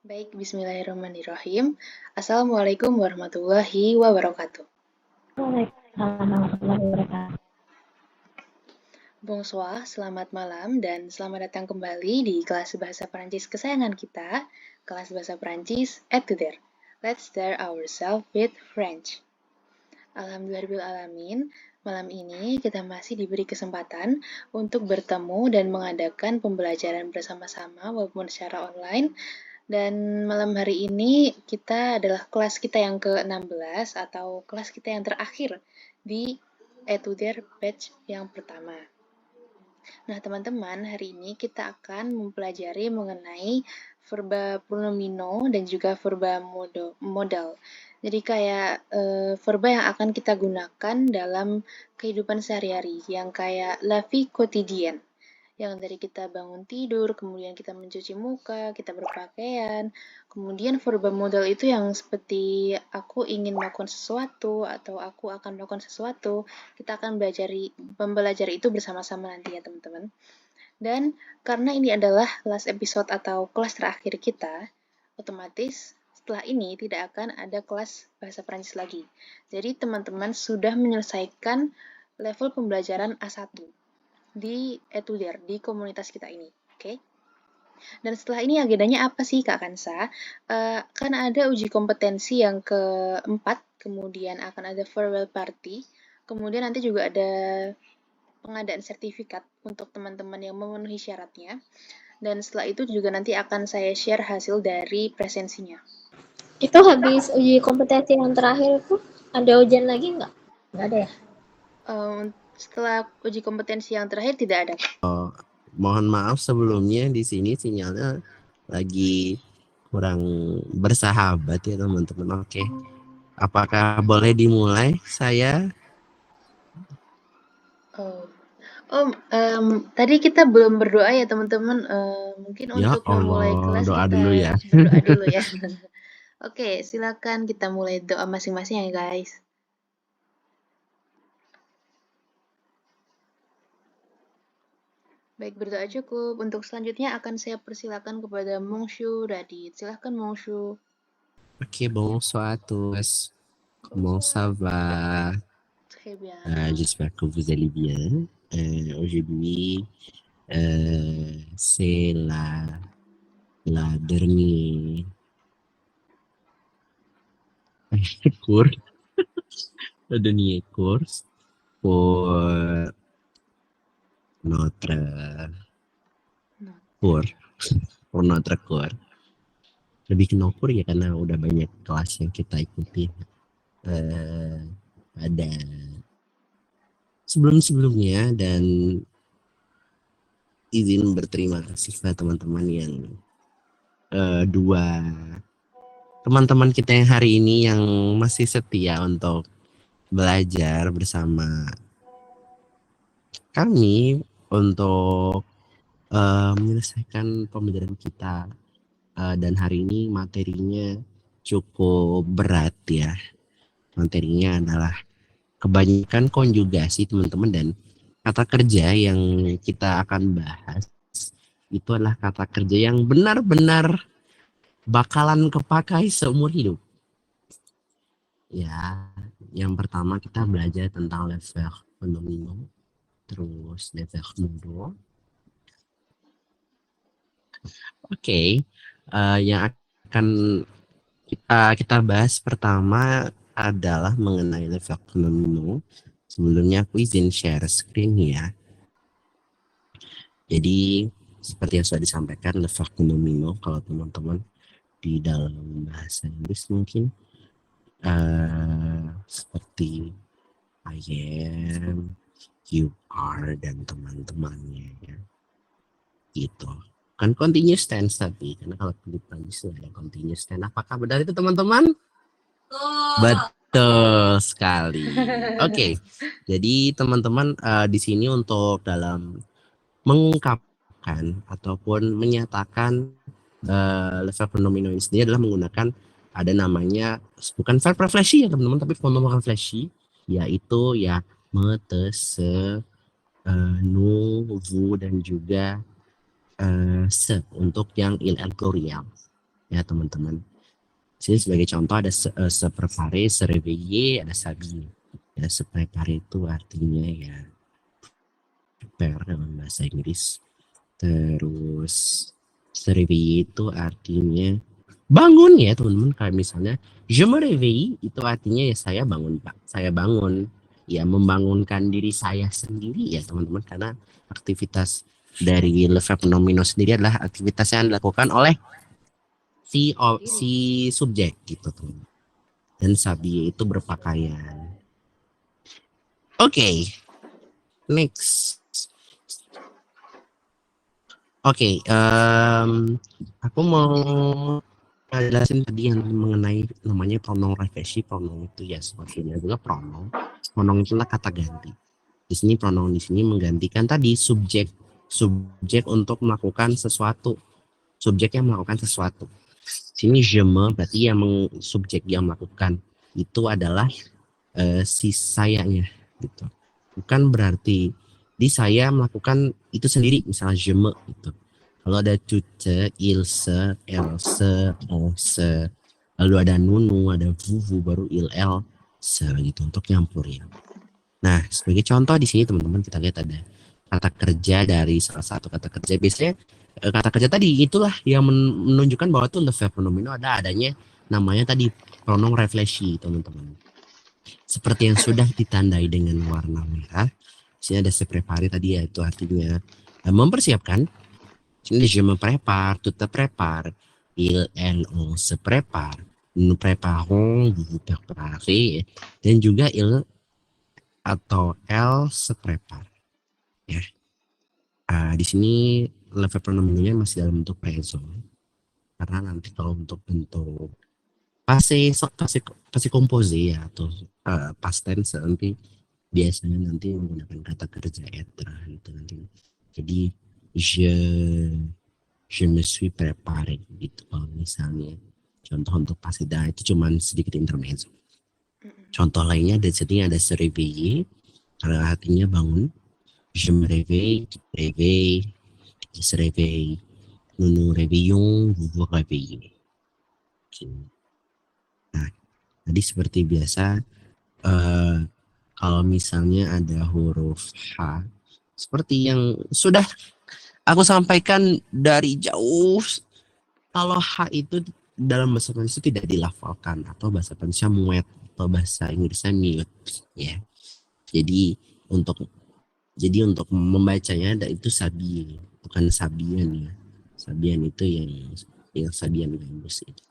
Baik, bismillahirrahmanirrahim. Assalamualaikum warahmatullahi wabarakatuh. Waalaikumsalam warahmatullahi wabarakatuh. Bonsoir, selamat malam, dan selamat datang kembali di kelas bahasa Perancis kesayangan kita, kelas bahasa Perancis Etuder. Let's start ourselves with French. Alhamdulillahirrahmanirrahim, malam ini kita masih diberi kesempatan untuk bertemu dan mengadakan pembelajaran bersama-sama walaupun secara online. Dan malam hari ini kita adalah kelas kita yang ke-16 atau kelas kita yang terakhir di Etuder Batch yang pertama. Nah, teman-teman, hari ini kita akan mempelajari mengenai verba pronomino dan juga verba modal. Jadi kayak verba yang akan kita gunakan dalam kehidupan sehari-hari, yang kayak la vie quotidienne. Yang dari kita bangun tidur, kemudian kita mencuci muka, kita berpakaian, kemudian verba modal itu yang seperti aku ingin melakukan sesuatu atau aku akan melakukan sesuatu, kita akan mempelajari itu bersama-sama nanti ya teman-teman. Dan karena ini adalah last episode atau kelas terakhir kita, otomatis setelah ini tidak akan ada kelas bahasa Prancis lagi. Jadi teman-teman sudah menyelesaikan level pembelajaran A1 di Etuder, di komunitas kita ini. Oke? Dan setelah ini agendanya apa sih Kak Kansa? Kan ada uji kompetensi yang keempat, kemudian akan ada farewell party, kemudian nanti juga ada pengadaan sertifikat untuk teman-teman yang memenuhi syaratnya. Dan setelah itu juga nanti akan saya share hasil dari presensinya. Itu habis uji kompetensi yang terakhir itu ada ujian lagi nggak? Nggak ada ya? Setelah uji kompetensi yang terakhir tidak ada. Mohon maaf sebelumnya, di sini sinyalnya lagi kurang bersahabat ya teman-teman. Oke. Apakah boleh dimulai saya? Tadi kita belum berdoa ya teman-teman. Mungkin Ya untuk memulai Allah, kelas doa kita dulu ya. berdoa dulu ya. Oke, silakan kita mulai doa masing-masing ya guys. Baik, berdoa cukup. Untuk selanjutnya akan saya persilakan kepada Monsieur Radit. Silahkan Monsieur. Oke, bonsoir à tous. Comment ça va? Très bien. J'espère que vous allez bien. Aujourd'hui, c'est la dernière cours, le dernier cours pour notre cours, pour notre cours. Lebih ke nokur ya karena udah banyak kelas yang kita ikuti pada sebelum-sebelumnya, dan izin berterima kasih kepada teman-teman yang dua teman-teman kita yang hari ini yang masih setia untuk belajar bersama kami untuk menyelesaikan pembelajaran kita. Dan hari ini materinya cukup berat ya. Materinya adalah kebanyakan konjugasi teman-teman, dan kata kerja yang kita akan bahas itu adalah kata kerja yang benar-benar bakalan kepakai seumur hidup. Ya, yang pertama kita belajar tentang le verbe nomino, terus le verbe modo. Oke, yang akan kita bahas pertama adalah mengenai le verbe nomino. Sebelumnya aku izin share screen ya. Jadi seperti yang sudah disampaikan, le verbe nomino kalau teman-teman di dalam bahasa Inggris mungkin seperti I am, you are, dan teman-temannya ya. Gitu. Kan continuous tense tapi karena kalau di Prancis ada continuous tense. Apakah benar itu teman-teman? Betul sekali. Oke. Jadi teman-teman di sini untuk dalam mengungkapkan ataupun menyatakan level fenomeno ini sendiri adalah menggunakan ada namanya bukan verb refleksi ya teman-teman, tapi fonom refleksi, yaitu ya me, te, se, nu, vous, dan juga se untuk yang il and plurial. ya teman-teman. Sini sebagai contoh ada se préparer, se réveiller, ada s'habiller. Ya, se préparer itu artinya ya prepare dalam bahasa Inggris. Terus se réveiller itu artinya bangun ya teman-teman. Kayak misalnya je me réveille itu artinya ya saya bangun Pak. Saya bangun. Ya membangunkan diri saya sendiri ya teman-teman. Karena aktivitas dari le verbe nomino sendiri adalah aktivitas yang dilakukan oleh si subjek gitu teman. Dan sabi itu berpakaian. Oke, next. Oke, aku mau jelasin tadi yang mengenai namanya pronoun refleksi. Pronoun itu ya sepertinya juga pronoun. Pronoun itulah kata ganti. Di sini pronoun di sini menggantikan tadi subjek untuk melakukan sesuatu. Subjek yang melakukan sesuatu. Sini je me berarti yang subjek yang melakukan itu adalah si sayanya gitu. Bukan berarti di saya melakukan itu sendiri, misalnya je me gitu. Kalau ada tutte, il se, elle se, lalu ada nunu, ada vous, baru il, elle, se gitu untuk nyampur ya. Nah, sebagai contoh di sini teman-teman kita lihat ada kata kerja dari salah satu kata kerja. Biasanya kata kerja tadi itulah yang menunjukkan bahwa itu le verbe nomino adanya namanya tadi pronoun refleksi teman-teman. Seperti yang sudah ditandai dengan warna merah. Di sini ada se préparer tadi ya, itu artinya mempersiapkan. Sini je me prépare, tu te prépares, il, elle, on se prépare, nous préparons, vous vous préparez, dan juga il atau elle se prépare. Ya. Di sini le verbe pronominnya masih dalam bentuk présent. Karena nanti kalau untuk bentuk passé composé ya atau past tense nanti biasanya nanti menggunakan kata kerja être gitu nanti. Jadi je me suis préparé gitu kalau misalnya contoh untuk pasida itu cuman sedikit intermezzo. Contoh lainnya di sini ada se réveiller karena artinya bangun. Je me réveille, tu te réveilles, il se réveille, nous nous réveillons, vous vous réveillez. Nah, tadi seperti biasa kalau misalnya ada huruf H seperti yang sudah aku sampaikan dari jauh, kalau H itu dalam bahasa Indonesia tidak dilafalkan atau bahasa Indonesia muet atau bahasa Inggrisnya mute ya. Jadi untuk membacanya ada itu sabi, bukan sabian ya. Sabian itu yang sabian gambus itu.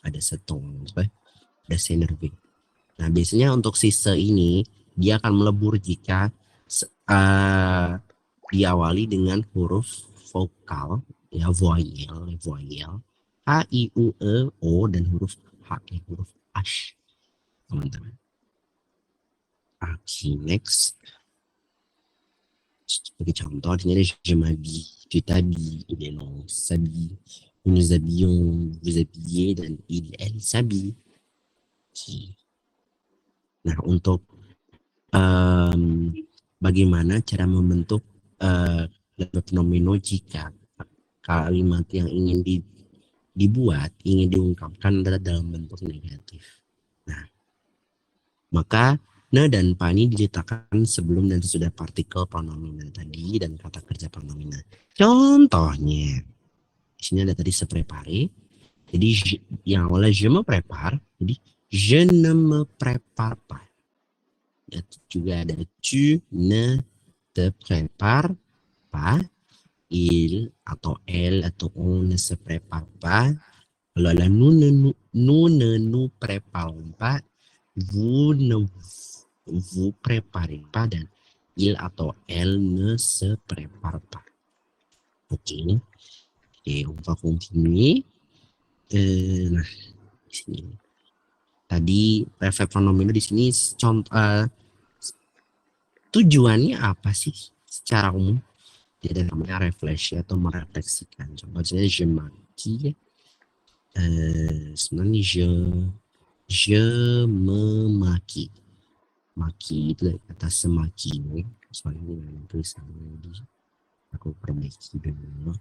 Ada setong, ada senerve. Nah biasanya untuk sise ini dia akan melebur jika diawali dengan huruf vokal ya voyel a i u e o dan huruf h ya, huruf h teman-teman. Oke, next. Sebagai contoh di sini je m'habille, tu t'habilles, il est long, s'habille, nous nous habillons, vous habillez, dan il, elle s'habille. Oke. Nah untuk bagaimana cara membentuk nomino jika kalimat yang ingin dibuat, ingin diungkapkan adalah dalam bentuk negatif. Nah, maka ne dan pa ini diletakkan sebelum dan sesudah partikel pronomina tadi dan kata kerja pronomina. Contohnya, di sini ada tadi se préparer. Jadi yang awalnya je me prépare, jadi je ne me prépare pas. Dan juga ada tu ne te prépares pas, il atau elle atau on ne se prépare pas. Lalu ada nous ne nous préparons pas, vous ne vous préparez pas, dan il atau elle ne se prépare pas. Oke, on va continuer. Nah, di sini. Tadi verb pronomino di sini contoh tujuannya apa sih secara umum? Jadi namanya refleksi atau merefleksikan. Contohnya je maquille. Sebenarnya je me maquille. Maki itu dari kata semaki. Soalnya dengan tulisannya aku perbaiki dulu.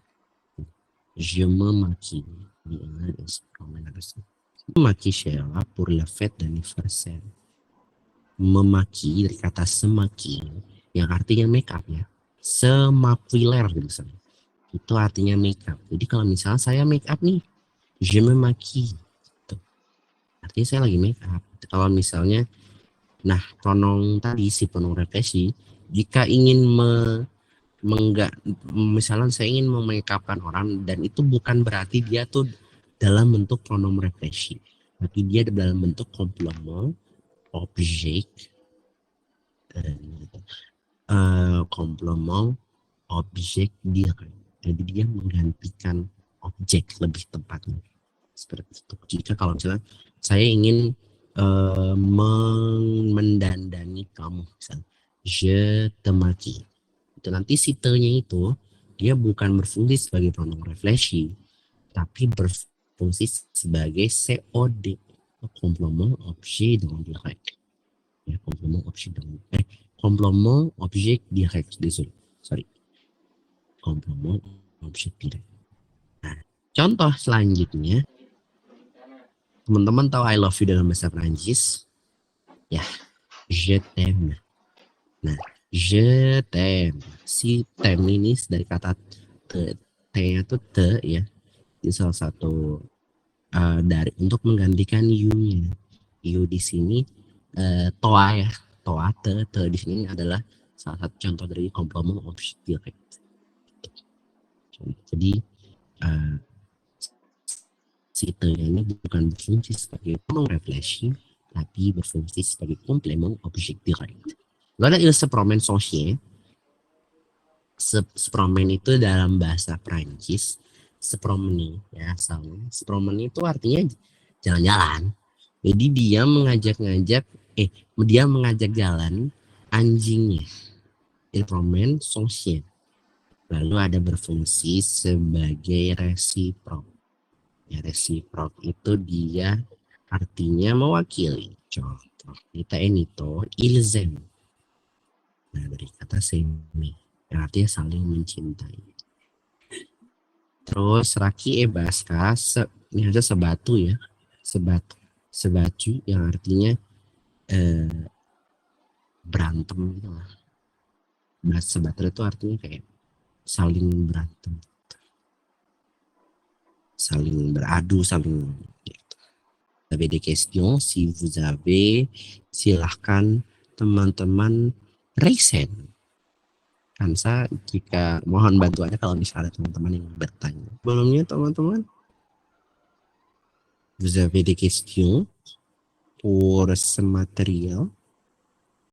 Je me maquille. Memaki Sheila pour la fête d'anniversaire. Memaki dari kata semaki yang artinya make up ya. Semaquiler gitu. Itu artinya make up. Jadi kalau misalnya saya make up nih, je me maquille. Gitu. Artinya saya lagi make up. Kalau misalnya, nah pronom tadi si pronom refleksi, jika ingin misalnya saya ingin memake upkan orang dan itu bukan berarti dia tuh dalam bentuk pronom refleksi, tapi dia dalam bentuk komplement objek komplement objek direct. Jadi dia menggantikan objek lebih tepatnya seperti itu. Jika kalau misalnya saya ingin mendandani kamu, misalnya je te maquille, itu nanti si te-nya itu dia bukan berfungsi sebagai pronom refleksi, tapi berfungsi sebagai COD, komplement objet dengan direct. Ya, komplement objet dengan komplement objek direct, sorry, komplement objek direct. Nah, contoh selanjutnya, teman-teman tahu I love you dalam bahasa Prancis? Ya, je t'aime. Nah, je t'aime. Si t'aime ini dari kata T-nya itu te ya. Ini salah satu dari untuk menggantikan you-nya. You di sini toa ya. Toa te di sini adalah salah satu contoh dari komplement objek direct. Jadi si te-nya ini bukan berfungsi sebagai pronom refleksi, tapi berfungsi sebagai komplement objek direct. Lalu ada se promen social. Se promen itu dalam bahasa Prancis, se promener ya asalnya. Se promener itu artinya jalan-jalan. Jadi dia mengajak jalan anjingnya. Il promen social. Lalu ada berfungsi sebagai resiprok. Ya, resiprok itu dia artinya mewakili. Contoh, kita ini tuh ilzem. Nah, dari kata semi yang artinya saling mencintai. Terus raki ebaska ini aja sebatu ya, sebatu yang artinya berantem gitu lah. Sebatu itu artinya kayak saling berantem, saling beradu, saling gitu. Avez des questions, si vous avez, silahkan teman-teman Reisen. Kansa, jika mohon bantuannya kalau misalnya teman-teman yang bertanya. Sebelumnya teman-teman, vous avez des questions pour ce matériel?